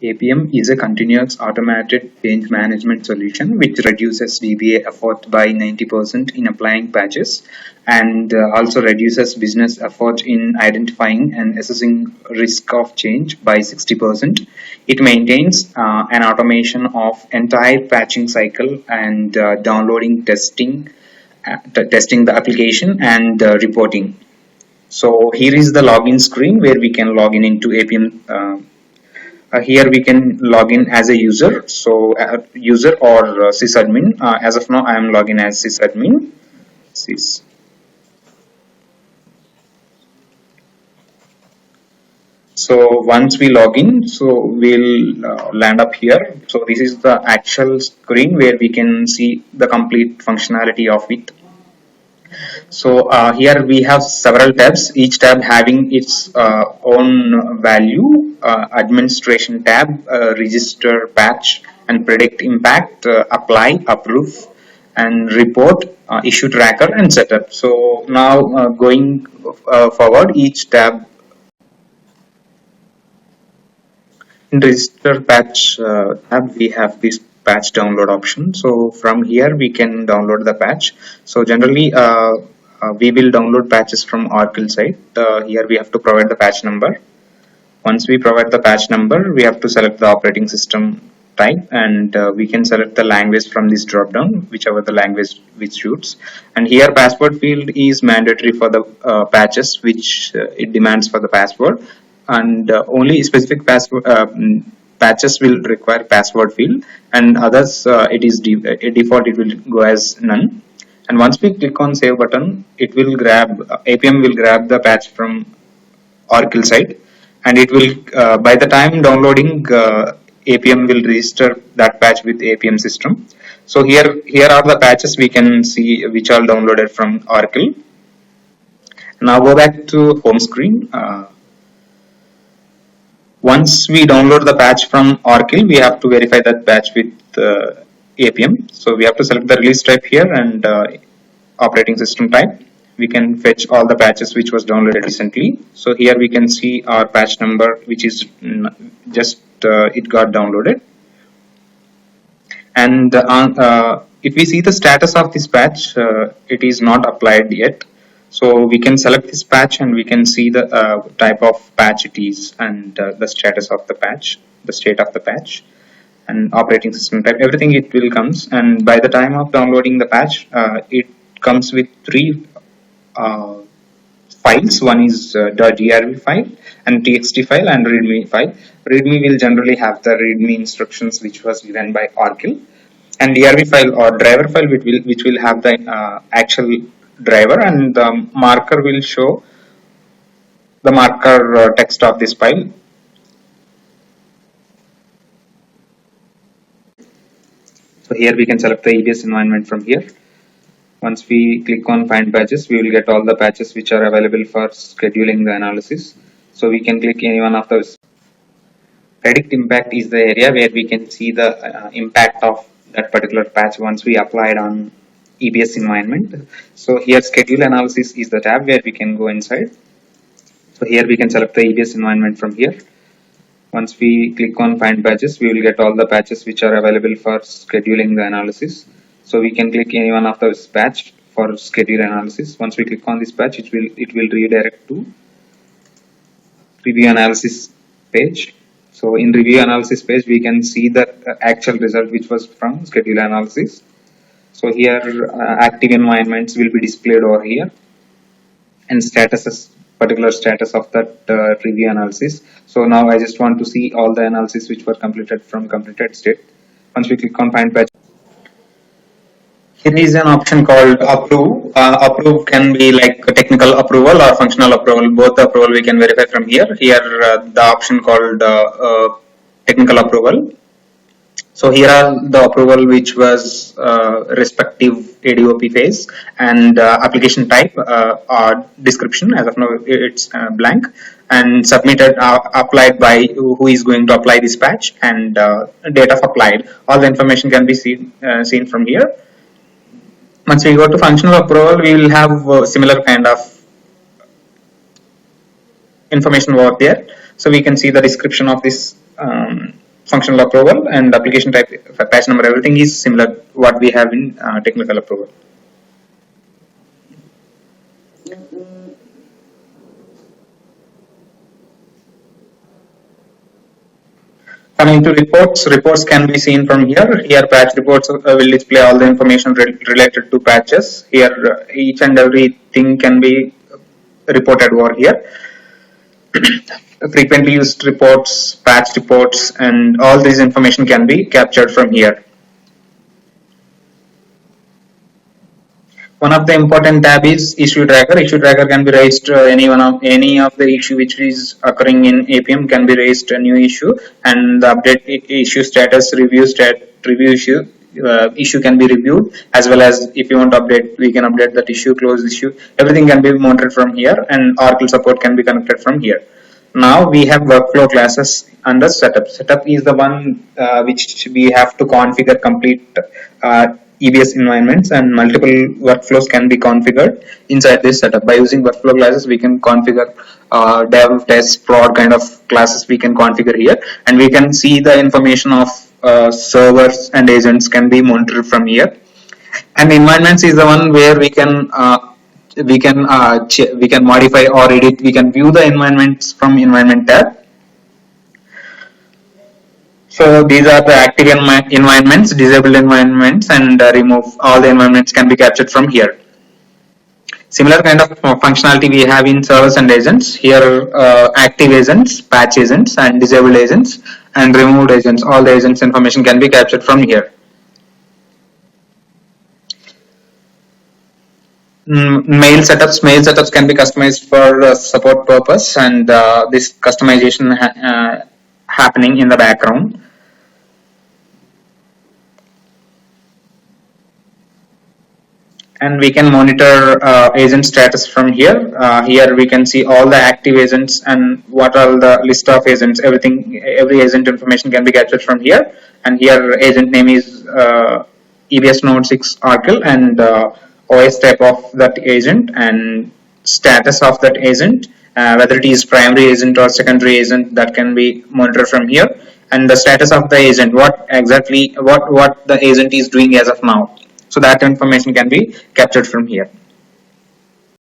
APM is a continuous automated change management solution which reduces DBA effort by 90% in applying patches and also reduces business effort in identifying and assessing risk of change by 60%. It maintains an automation of entire patching cycle and downloading, testing the application and reporting. So here is the login screen where we can log in into APM. Here we can log in as a user, so user or sysadmin. As of now, I am logging as sysadmin. Sys. So once we log in, so we'll land up here. So this is the actual screen where we can see the complete functionality of it. So here we have several tabs, each tab having its own value, administration tab, register, patch and predict impact, apply, approve and report, issue tracker and setup. So now going forward, each tab in register patch tab we have this patch download option. So from here we can download the patch. So generally we will download patches from Oracle site. Here we have to provide the patch number. Once we provide the patch number, we have to select the operating system type and we can select the language from this drop down, whichever the language which suits. And here password field is mandatory for the patches which it demands for the password, and only specific password patches will require password field, and others it is default it will go as none. And once we click on save button, it will grab APM will grab the patch from Oracle site, and it will by the time downloading APM will register that patch with APM system. So here are the patches we can see which are downloaded from Oracle. Now go back to home screen. Once we download the patch from Oracle, we have to verify that patch with APM. So we have to select the release type here and operating system type. We can fetch all the patches which was downloaded recently. So here we can see our patch number, which is just it got downloaded. And if we see the status of this patch, it is not applied yet. So we can select this patch and we can see the type of patch it is and the status of the patch, the state of the patch and operating system type, everything it will comes. And by the time of downloading the patch, it comes with three files. One is .drv file and txt file and readme file. Readme will generally have the readme instructions which was given by Oracle, and drv file or driver file which will have the actual driver, and the marker will show the marker text of this file. So here we can select the EBS environment from here. Once we click on find patches, we will get all the patches which are available for scheduling the analysis. So we can click any one of those. Predict impact is the area where we can see the impact of that particular patch once we applied on EBS environment. So here schedule analysis is the tab where we can go inside. So here we can select the EBS environment from here. Once we click on find patches, we will get all the patches which are available for scheduling the analysis. So we can click any one of those patch for schedule analysis. Once we click on this patch, it will redirect to review analysis page. So in review analysis page, we can see the actual result which was from schedule analysis. So here active environments will be displayed over here, and particular status of that review analysis. So now I just want to see all the analysis which were completed from completed state. Once we click on find patch, here is an option called approve. Approve can be like a technical approval or functional approval. Both the approval we can verify from here. Here the option called technical approval. So here are the approval which was respective ADOP phase and application type or description. As of now it's blank, and submitted applied by who is going to apply this patch, and date of applied. All the information can be seen from here. Once we go to functional approval, we will have similar kind of information over there. So we can see the description of this functional approval, and application type, patch number, everything is similar what we have in technical approval. Coming to reports, reports can be seen from here. Here patch reports will display all the information related to patches. Here each and everything can be reported over here. Frequently used reports, patch reports, and all this information can be captured from here. One of the important tab is issue tracker. Issue tracker can be raised any of the issue which is occurring in APM can be raised a new issue, and the update issue status review issue can be reviewed, as well as if you want to update, we can update that issue, close issue. Everything can be monitored from here, and Oracle support can be connected from here. Now we have workflow classes under setup. Setup is the one which we have to configure complete EBS environments, and multiple workflows can be configured inside this setup. By using workflow classes, we can configure dev, test, prod kind of classes we can configure here, and we can see the information of servers and agents can be monitored from here. And environments is the one where we can modify or edit. We can view the environments from environment tab. So these are the active environments, disabled environments, and remove all the environments can be captured from here. Similar kind of functionality we have in servers and agents. Here active agents, patch agents, and disabled agents, and removed agents. All the agents information can be captured from here. Mail setups can be customized for support purpose, and this customization happening in the background. And we can monitor agent status from here. Here we can see all the active agents and what are the list of agents. Every agent information can be captured from here. And here agent name is EBS Node 6 Oracle, and OS type of that agent, and status of that agent, whether it is primary agent or secondary agent, that can be monitored from here. And the status of the agent, what the agent is doing as of now. So that information can be captured from here.